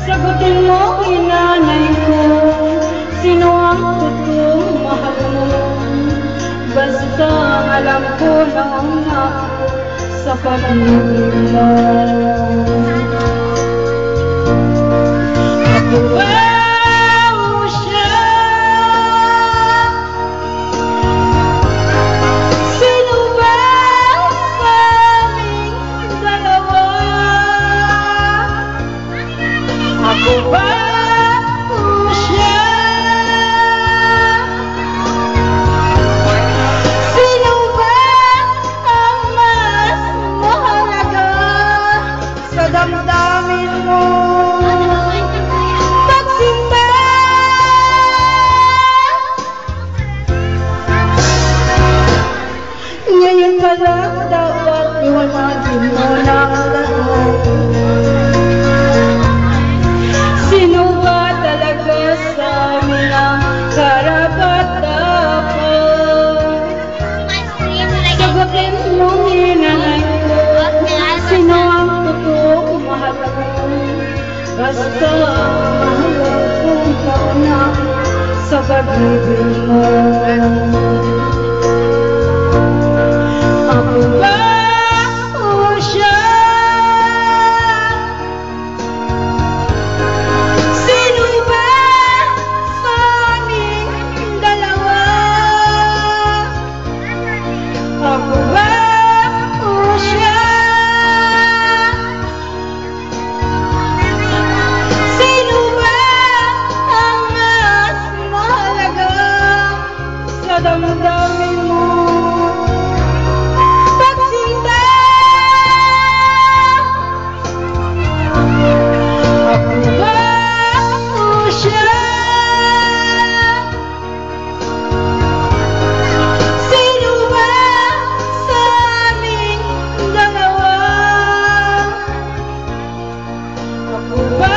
Sagutin mo, inanay ko, sino ang totoong mahal mo? Basta alam ko lang na sa pag-ibig mo. Ako ba o siya? Sino ba sa aming dalawa? Ako ba o siya? Sino ba ang mas mahalaga sa damdamin mo? Pagsinta! Ngayon pa lang dapat iwanagin mo na ang lahat. Sino ba talaga sa amin ang karapat-dapat? Sagutin mo, inanay ko, sino ang totoong mahal mo? Basta mahal ko ikaw na sa pag-ibig mo. Ako ba o siya? Sino ba sa aming dalawa? Ako ba o siya? Sino ba ang mas mahalaga sa damdamin mo? Pagsinta! Ako ba o siya? Sino ba sa aming dalawa? Ako ba